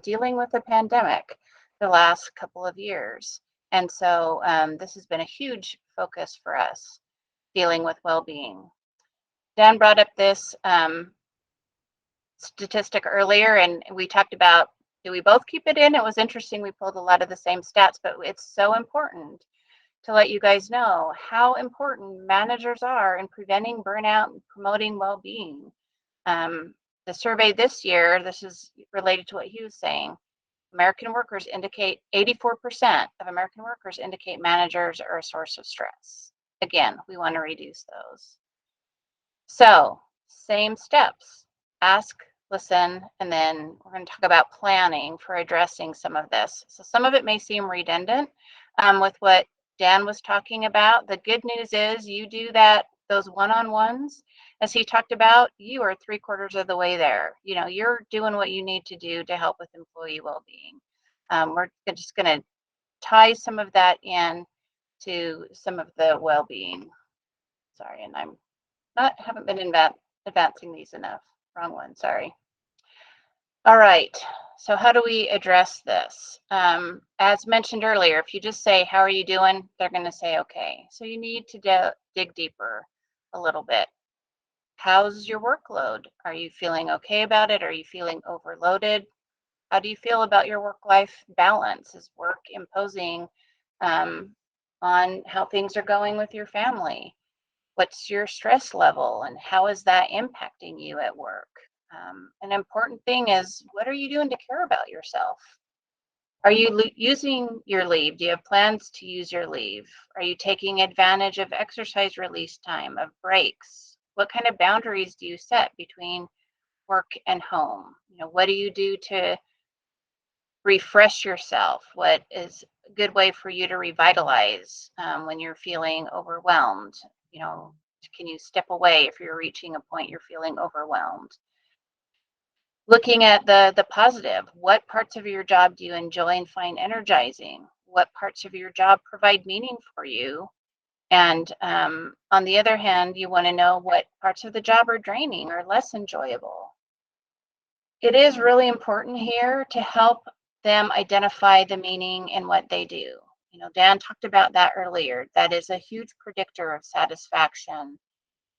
dealing with the pandemic the last couple of years. And so this has been a huge focus for us, dealing with well-being. Dan brought up this statistic earlier, and we talked about, do we both keep it in? It was interesting. We pulled a lot of the same stats, but it's so important to let you guys know how important managers are in preventing burnout and promoting well-being. The survey this year, this is related to what he was saying, American workers indicate 84% of American workers indicate managers are a source of stress. Again, we want to reduce those. So, same steps: ask, listen, and then we're going to talk about planning for addressing some of this. So some of it may seem redundant with what Dan was talking about. The good news is you do those one-on-ones, as he talked about, you are 3/4 of the way there. You're doing what you need to do to help with employee well-being. We're just going to tie some of that in to some of the well-being. Sorry, and haven't been advancing these enough. Wrong one, sorry. All right, so how do we address this? As mentioned earlier, if you just say, how are you doing? They're going to say, okay. So you need to dig deeper a little bit. How's your workload? Are you feeling okay about it? Are you feeling overloaded? How do you feel about your work-life balance? Is work imposing on how things are going with your family? What's your stress level and how is that impacting you at work? An important thing is, what are you doing to care about yourself? Are you using your leave? Do you have plans to use your leave? Are you taking advantage of exercise release time, of breaks? What kind of boundaries do you set between work and home? What do you do to refresh yourself? What is a good way for you to revitalize when you're feeling overwhelmed? Can you step away if you're reaching a point you're feeling overwhelmed? Looking at the positive, what parts of your job do you enjoy and find energizing? What parts of your job provide meaning for you? And on the other hand, you want to know what parts of the job are draining or less enjoyable. It is really important here to help them identify the meaning in what they do. Dan talked about that earlier. That is a huge predictor of satisfaction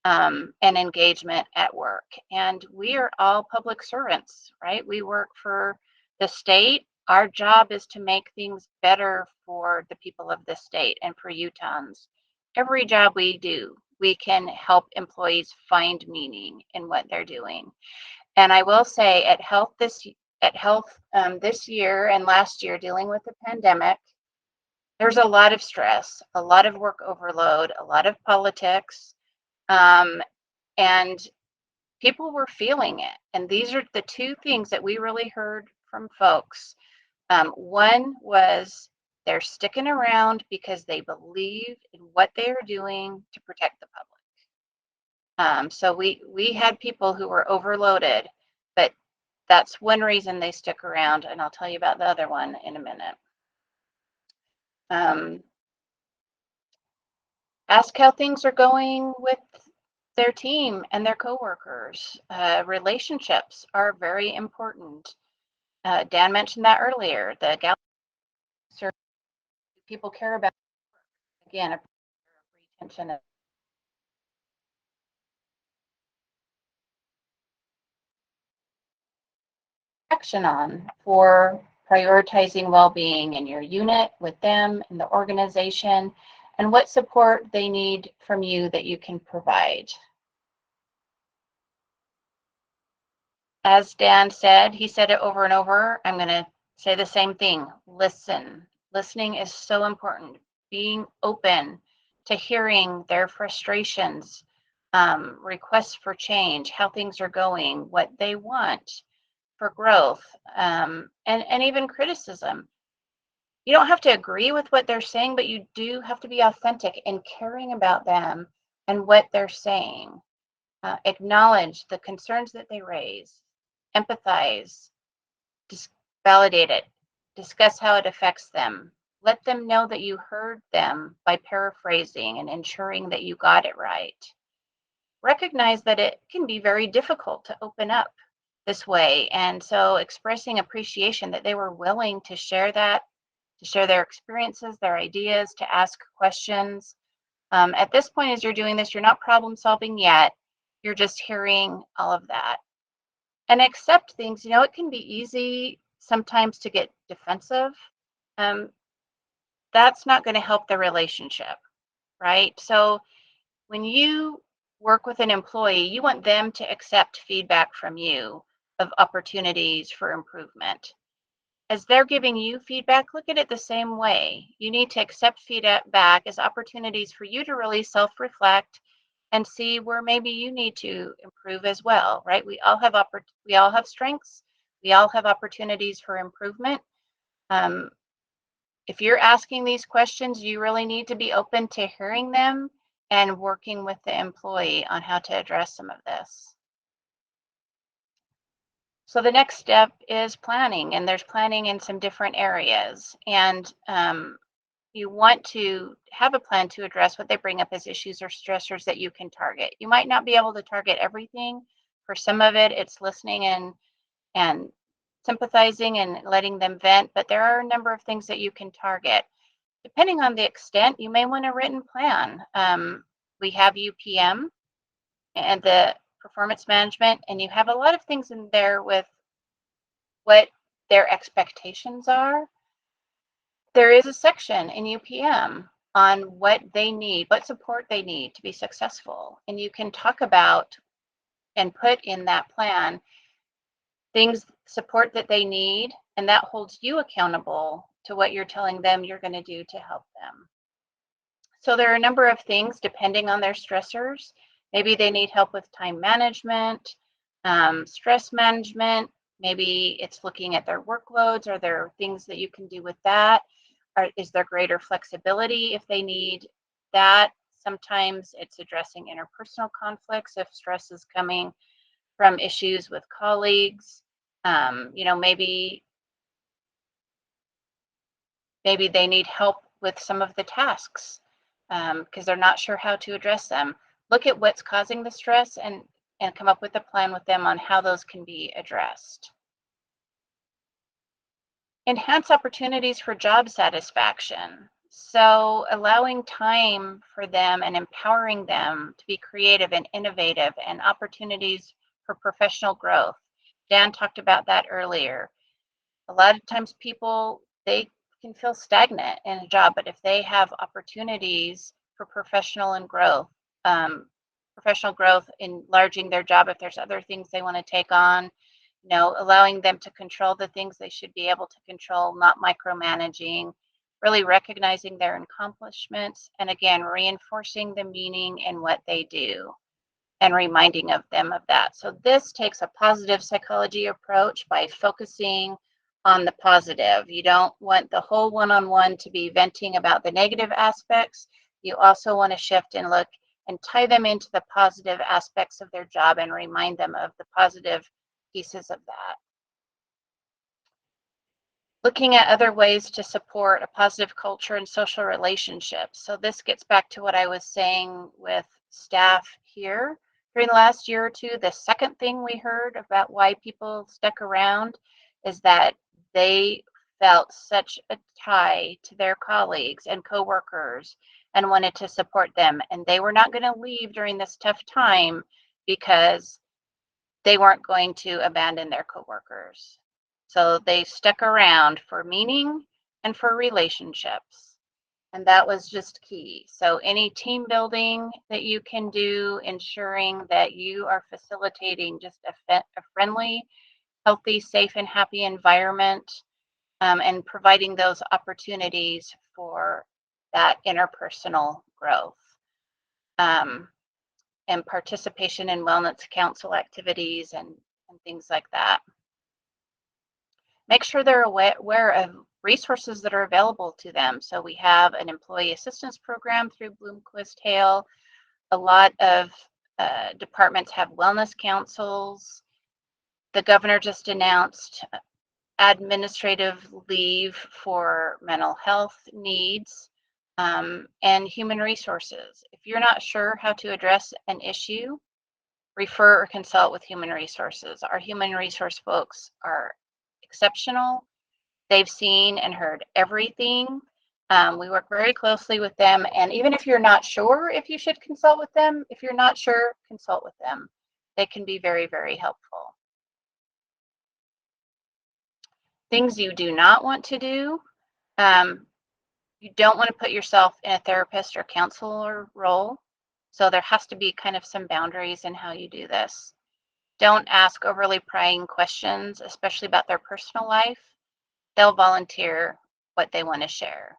and engagement at work. And we are all public servants, right? We work for the state Our job is to make things better for the people of the state and for Utahns. Every job we do, we can help employees find meaning in what they're doing. And I will say at Health this year and last year, dealing with the pandemic, there's a lot of stress, a lot of work overload, a lot of politics, and people were feeling it. And these are the two things that we really heard from folks. One was they're sticking around because they believe in what they are doing to protect the public. So we had people who were overloaded, but that's one reason they stick around, and I'll tell you about the other one in a minute. Ask how things are going with their team and their coworkers. Relationships are very important. Dan mentioned that earlier. The Gallup survey, people care about, again, retention. Action on for prioritizing well-being in your unit, with them, in the organization, and what support they need from you that you can provide. As Dan said, he said it over and over. I'm going to say the same thing. Listen. Listening is so important. Being open to hearing their frustrations, requests for change, how things are going, what they want for growth, and even criticism. You don't have to agree with what they're saying, but you do have to be authentic in caring about them and what they're saying. Acknowledge the concerns that they raise, empathize, validate it, discuss how it affects them. Let them know that you heard them by paraphrasing and ensuring that you got it right. Recognize that it can be very difficult to open up this way. And so expressing appreciation that they were willing to share that, to share their experiences, their ideas, to ask questions. At this point, as you're doing this, you're not problem solving yet. You're just hearing all of that. And accept things. It can be easy sometimes to get defensive. That's not going to help the relationship, right? So when you work with an employee, you want them to accept feedback from you of opportunities for improvement. As they're giving you feedback, look at it the same way. You need to accept feedback as opportunities for you to really self-reflect and see where maybe you need to improve as well, right? We all have strengths. We all have opportunities for improvement. If you're asking these questions, you really need to be open to hearing them and working with the employee on how to address some of this. So the next step is planning, and there's planning in some different areas. And you want to have a plan to address what they bring up as issues or stressors that you can target. You might not be able to target everything. For some of it, it's listening and sympathizing and letting them vent, but there are a number of things that you can target. Depending on the extent, you may want a written plan. We have UPM and the performance management, and you have a lot of things in there with what their expectations are. There is a section in UPM on what they need, what support they need to be successful. And you can talk about and put in that plan things, support that they need, and that holds you accountable to what you're telling them you're going to do to help them. So there are a number of things depending on their stressors. Maybe they need help with time management, stress management. Maybe it's looking at their workloads. Are there things that you can do with that? Is there greater flexibility if they need that? Sometimes it's addressing interpersonal conflicts if stress is coming from issues with colleagues. Maybe they need help with some of the tasks because they're not sure how to address them. Look at what's causing the stress and come up with a plan with them on how those can be addressed. Enhance opportunities for job satisfaction. So allowing time for them and empowering them to be creative and innovative, and opportunities for professional growth. Dan talked about that earlier. A lot of times people, they can feel stagnant in a job, but if they have opportunities for professional growth, enlarging their job, if there's other things they want to take on, allowing them to control the things they should be able to control, not micromanaging, really recognizing their accomplishments, and again, reinforcing the meaning in what they do and reminding of them of that. So this takes a positive psychology approach by focusing on the positive. You don't want the whole one-on-one to be venting about the negative aspects. You also want to shift and look and tie them into the positive aspects of their job and remind them of the positive pieces of that. Looking at other ways to support a positive culture and social relationships. So this gets back to what I was saying with staff here. During the last year or two, the second thing we heard about why people stuck around is that they felt such a tie to their colleagues and coworkers and wanted to support them. And they were not going to leave during this tough time because they weren't going to abandon their coworkers. So they stuck around for meaning and for relationships. And that was just key. So any team building that you can do, ensuring that you are facilitating just a friendly, healthy, safe, and happy environment, and providing those opportunities for that interpersonal growth, and participation in wellness council activities and things like that. Make sure they're aware of resources that are available to them. So we have an employee assistance program through Bloomquist Hale. A lot of departments have wellness councils. The governor just announced administrative leave for mental health needs, and human resources. If you're not sure how to address an issue, refer or consult with human resources. Our human resource folks are exceptional. They've seen and heard everything. We work very closely with them. And even if you're not sure if you should consult with them, if you're not sure, consult with them. They can be very, very helpful. Things you do not want to do. You don't want to put yourself in a therapist or counselor role. So there has to be kind of some boundaries in how you do this. Don't ask overly prying questions, especially about their personal life. They'll volunteer what they want to share.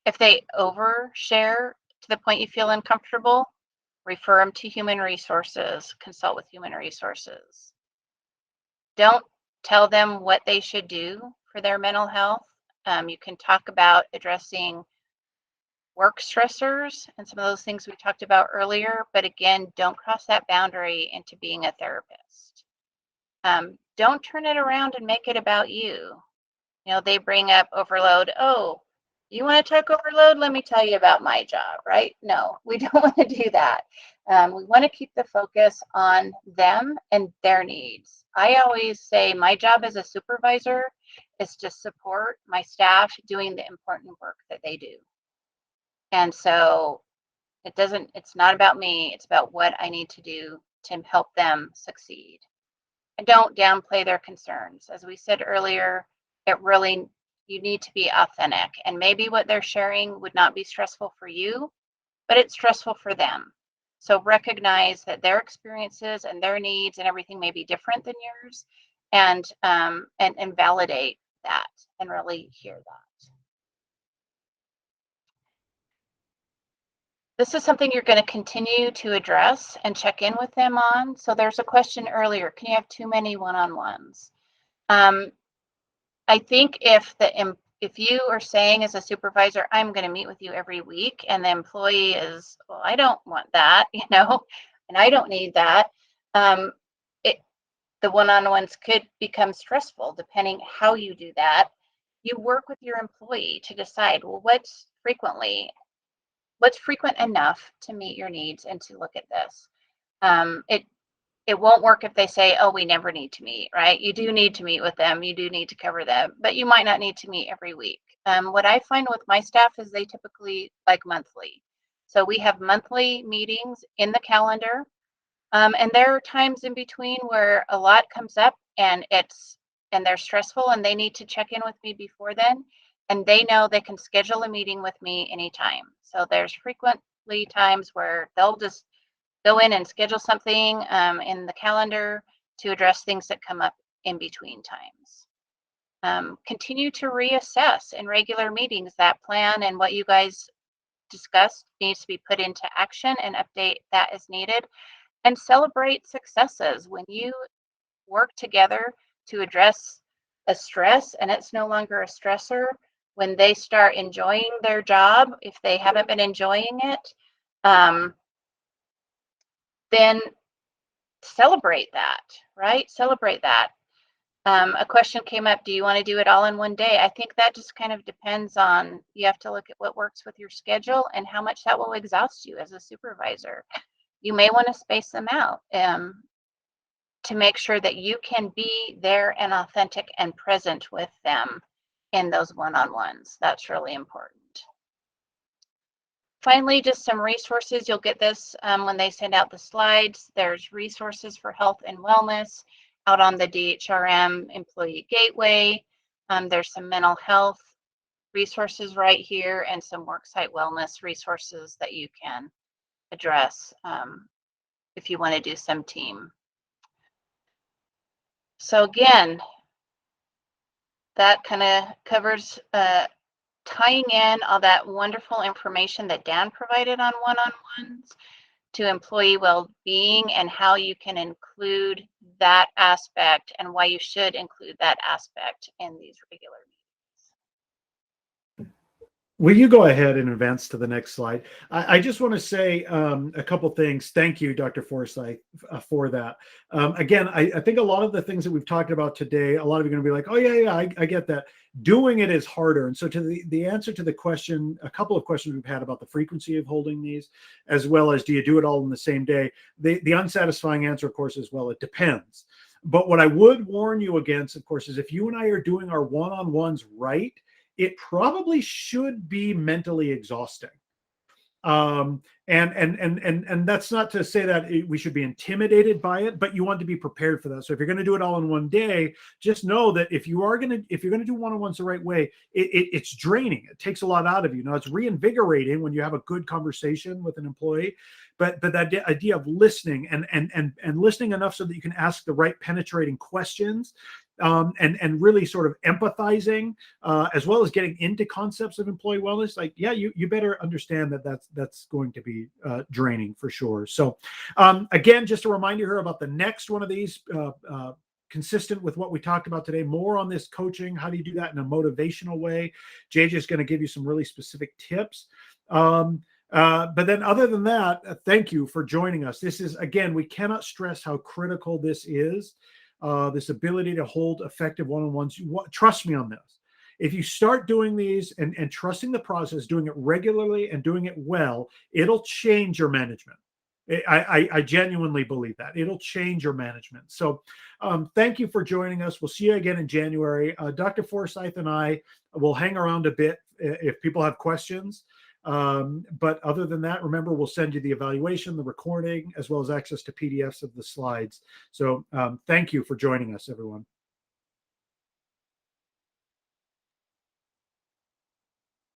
If they overshare to the point you feel uncomfortable, refer them to human resources, consult with human resources. Don't tell them what they should do for their mental health. You can talk about addressing work stressors and some of those things we talked about earlier, but again, don't cross that boundary into being a therapist. Don't turn it around and make it about you. They bring up overload. Oh, you want to talk overload? Let me tell you about my job, right? No, we don't want to do that. We want to keep the focus on them and their needs. I always say my job as a supervisor is to support my staff doing the important work that they do. And so it's not about me, it's about what I need to do to help them succeed. And don't downplay their concerns. As we said earlier, you need to be authentic. And maybe what they're sharing would not be stressful for you, but it's stressful for them. So recognize that their experiences and their needs and everything may be different than yours, and validate that and really hear that. This is something you're going to continue to address and check in with them on. So there's a question earlier, can you have too many one-on-ones? I think if you are saying as a supervisor, I'm going to meet with you every week, and the employee is, well, I don't want that, and I don't need that, the one-on-ones could become stressful depending how you do that. You work with your employee to decide, well, what's frequent enough to meet your needs and to look at this. It won't work if they say, oh, we never need to meet, right? You do need to meet with them. You do need to cover them, but you might not need to meet every week. What I find with my staff is they typically like monthly. So we have monthly meetings in the calendar. And there are times in between where a lot comes up and it's and they're stressful and they need to check in with me before then, and they know they can schedule a meeting with me anytime. So there's frequently times where they'll just go in and schedule something in the calendar to address things that come up in between times. Continue to reassess in regular meetings. That plan and what you guys discussed needs to be put into action and update that as needed. And celebrate successes. When you work together to address a stress and it's no longer a stressor, when they start enjoying their job, if they haven't been enjoying it, then celebrate that, right? Celebrate that. A question came up, do you want to do it all in one day? I think that just kind of depends on, you have to look at what works with your schedule and how much that will exhaust you as a supervisor. You may want to space them out to make sure that you can be there and authentic and present with them in those one-on-ones. That's really important. Finally, just some resources. You'll get this when they send out the slides. There's resources for health and wellness out on the DHRM Employee Gateway. There's some mental health resources right here and some worksite wellness resources that you can address if you want to do some team. So again, that kind of covers tying in all that wonderful information that Dan provided on one-on-ones to employee well-being and how you can include that aspect and why you should include that aspect in these regular meetings. Will you go ahead and advance to the next slide? I just want to say a couple things. Thank you, Dr. Forsythe, for that. Again, I think a lot of the things that we've talked about today, a lot of you are going to be like, oh, yeah, I get that. Doing it is harder. And so to the answer to the question, a couple of questions we've had about the frequency of holding these, as well as do you do it all in the same day? The unsatisfying answer, of course, is, well, it depends. But what I would warn you against, of course, is if you and I are doing our one-on-ones right, it probably should be mentally exhausting. And that's not to say that we should be intimidated by it, but you want to be prepared for that. So if you're going to do it all in one day, just know that if you're going to do one-on-ones the right way, it's draining. It takes a lot out of you. Now, it's reinvigorating when you have a good conversation with an employee, but that idea of listening and listening enough so that you can ask the right penetrating questions, and really sort of empathizing, as well as getting into concepts of employee wellness. Like, yeah, you better understand that that's going to be draining for sure. So again, just a reminder here about the next one of these, consistent with what we talked about today, more on this coaching. How do you do that in a motivational way? JJ is going to give you some really specific tips. But then other than that, thank you for joining us. This is, again, we cannot stress how critical this is. This ability to hold effective one-on-ones. Trust me on this. If you start doing these and trusting the process, doing it regularly and doing it well, it'll change your management. I genuinely believe that. It'll change your management. So thank you for joining us. We'll see you again in January. Dr. Forsythe and I will hang around a bit if people have questions. But other than that, remember, we'll send you the evaluation, the recording, as well as access to PDFs of the slides. So thank you for joining us, everyone.